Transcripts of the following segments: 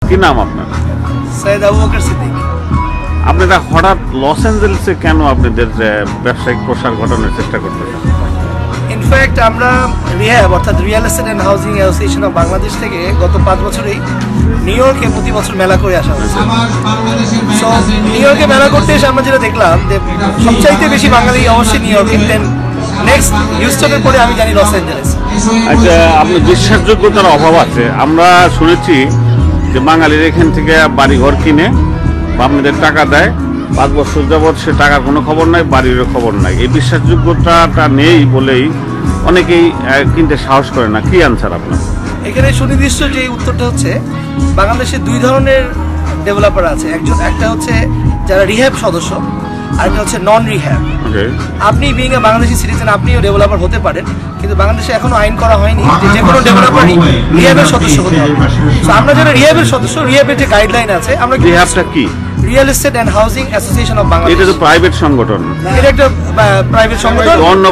কি নাম আপনার? সৈয়দ আবু বকর সিদ্দিক। আপনারা হঠাৎ লস অ্যাঞ্জেলেসে কেন আপনাদের ব্যবসায়িক প্রসার ঘটানোর চেষ্টা করতেছেন? ইনফ্যাক্ট আমরা রিহ্যাব অর্থাৎ real estate and housing association of Bangladesh থেকে গত 5 বছরেই নিউ ইয়র্কে প্রতি বছর মেলা করে আসা হয়েছে। সো নিউ ইয়র্কে মেলা করতে এসে আমরা যেটা দেখলাম যে সবচাইতে বেশি বাঙালি অবশ্যই নিউ ইয়র্কে, দেন নেক্সট হিউস্টনের পরে আমি জানি লস অ্যাঞ্জেলেস। আচ্ছা, আপনার বিশ্বাসযোগ্যতার অভাব আছে। আমরা শুনেছি যে বাঙালির এখান থেকে বাড়িঘর কিনে বা আপনাদের টাকা দেয়, 5 বছর যাবৎ সে টাকার কোনো খবর নাই, বাড়িরও খবর নাই। এই বিশ্বাসযোগ্যতাটা নেই বলেই অনেকেই কিনতে সাহস করে না। কি আনসার আপনার? এখানে সুনির্দিষ্ট যে উত্তরটা হচ্ছে, বাংলাদেশে 2 ধরনের ডেভেলপার আছে। একটা হচ্ছে যারা রিহ্যাব সদস্য, আরেকটা হচ্ছে নন রিহ্যাব। আপনি বিইং এ বাংলাদেশি সিটিজেন, আপনিও ডেভেলপার হতে পারেন, কিন্তু বাংলাদেশে এখনো আইন করা হয়নি যে কোনো ডেভেলপারই রিহ্যাবের সদস্য হতে হবে। তো আমরা যারা রিহ্যাবের সদস্য, রিহ্যাবের যে গাইডলাইন আছে, আমরা রিহ্যাবটা কি? Real estate and housing association of Bangladesh. এটা তো প্রাইভেট সংগঠন। এটা একটা প্রাইভেট সংগঠন। অন্য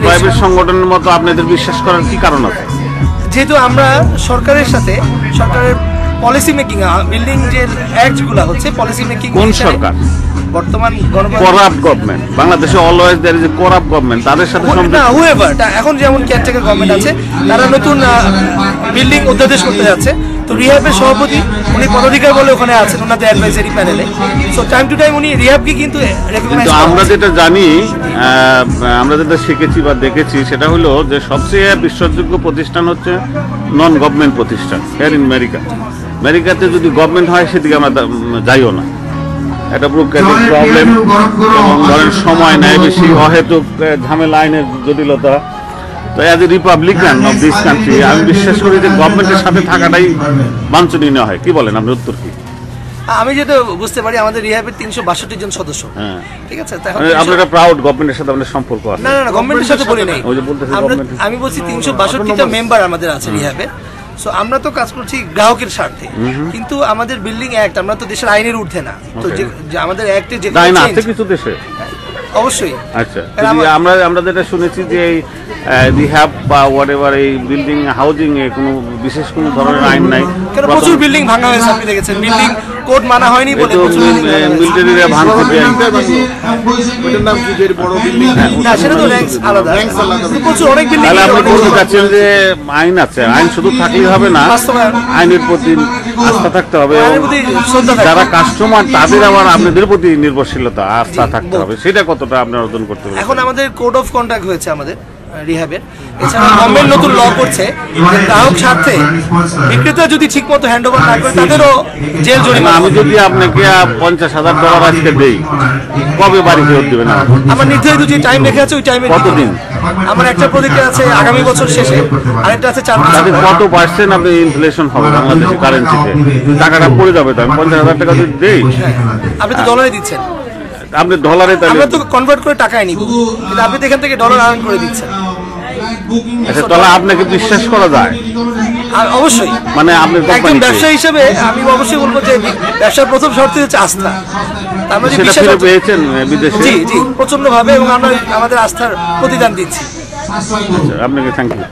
প্রাইভেট সংগঠনের মতো আপনাদের বিশ্বাস করার কি কারণ আছে? যেহেতু আমরা সরকারের সাথে, সরকারের পলিসি মেকিং, বিল্ডিং যে অ্যাক্টগুলো হচ্ছে পলিসি মেকিং। কোন সরকার? বর্তমান করাপ্ট গভর্নমেন্ট। বাংলাদেশে always there is a corrupt government. তাদের সাথে না, হুএভার, এখন যেমন কেয়ারটেকার গভর্নমেন্ট আছে, তারা নতুন বিল্ডিং অধ্যাদেশ করতে যাচ্ছে। তো রিহ্যাবের সভাপতি উনি পদাধিকার বলে ওখানে আছেন ওনাদের অ্যাডভাইজারি প্যানেলে। সো টাইম টু টাইম উনি রিহ্যাবকে কিন্তু রেকগনাইজ করেন। আমরা যেটা জানি, আমরা যেটা শিখেছি বা দেখেছি, সেটা হলো যে সবচেয়ে বিশ্বাসযোগ্য প্রতিষ্ঠান হচ্ছে নন গভর্নমেন্ট প্রতিষ্ঠান হিয়ার ইন আমেরিকা। আমেরিকাতে যদি গভর্নমেন্ট হয় সেদিকে আমরা যাইও না। একটা ব্রোকারেজ প্রবলেম, এবং ধরেন সময় নেয় বেশি, অহেতুক ঝামেলা, আইনের জটিলতা। তো as a Republican of this country আমি বিশ্বাস করি যে গভর্নমেন্টের সাথে থাকাটাই বাঞ্ছনীয় হয়। কি বলেন, আপনার উত্তর কি? আমি যেটা বুঝতে পারি, আমাদের রিহ্যাবের 362 জন সদস্য। ঠিক আছে, আপনারা প্রাউড গভর্নমেন্টের সাথে আপনাদের সম্পর্ক আছে? না, গভর্নমেন্টের সাথে বলি নাই, আমি বলছি 362টা মেম্বার আমাদের আছে রিহ্যাবে। সো আমরা তো কাজ করছি গ্রাহকের স্বার্থে, কিন্তু আমাদের বিল্ডিং অ্যাক্ট, আমরা তো দেশের আইনের ঊর্ধ্বে না। তো যে আমাদের অ্যাক্টে যে কিছু দেশে অবশ্যই। আচ্ছা, আমরা যেটা শুনেছি যে এই রিহ্যাব বা হোয়াটএভার, এই বিল্ডিং হাউজিং এ কোনো বিশেষ কোনো ধরনের আইন নাই। প্রচুর বিল্ডিং ভাঙা হয়েছে, আপনি দেখেছেন। বিল্ডিং কোড মানা হয়নি বলে মিলিটারিরা ভাঙতে দেয়। না, সেটা তো র্যাঙ্কস আলাদা, প্রচুর অনেক বিল্ডিং। তাহলে আপনি বলতে চাচ্ছেন যে আইন আছে, আইন শুধু থাকলেই হবে না, আইনের প্রতি আস্থা থাকতে হবে। যারা কাস্টমার তাদের আবার আপনাদের প্রতি নির্ভরশীলতা, আস্থা থাকতে হবে। সেটা কতটা আপনার অর্জন করতে হবে? এখন আমাদের কোড অফ কন্ডাক্ট হয়েছে আমাদের রিহ্যাবের। এছাড়া গভর্নমেন্ট নতুন ল করছে, গ্রাহক স্বার্থে বিক্রেতা যদি ঠিক মতো হ্যান্ড ওভার না করে তাদেরও জেল জরিমানা। আমি যদি আপনাকে $50,000 আজকে দেই, কবে বাড়ি ফেরত দেবেন? আমার নির্ধারিত যে টাইম রেখে আছে, ওই টাইমে। কতদিন? আমার একটা প্রজেক্ট আছে আগামী বছর শেষে, আরেকটা আছে 4 বছর। কত পার্সেন্ট আপনি ইনফ্লেশন হবে বাংলাদেশি কারেন্সিতে? টাকাটা পড়ে যাবে। তো আমি $50,000 যদি দেই, আপনি তো ডলারে দিচ্ছেন। আপনি ডলারে, আমরা তো কনভার্ট করে টাকায় নিব, কিন্তু আপনি তো এখান থেকে ডলার আর্ন করে দিচ্ছেন। আচ্ছা, তাহলে আপনাকে বিশ্বাস করা যায়? অবশ্যই। মানে আপনি একজন ব্যবসায়ী হিসেবে আমি অবশ্যই বলবো যে ব্যবসার প্রথম শর্ত হচ্ছে আস্থা। আমরা যে বিশ্বাস পেয়েছেন বিদেশে? জি, প্রচন্ড ভাবে, এবং আমরা আমাদের আস্থার প্রতিদান দিচ্ছি। আপনাকে থ্যাংক ইউ।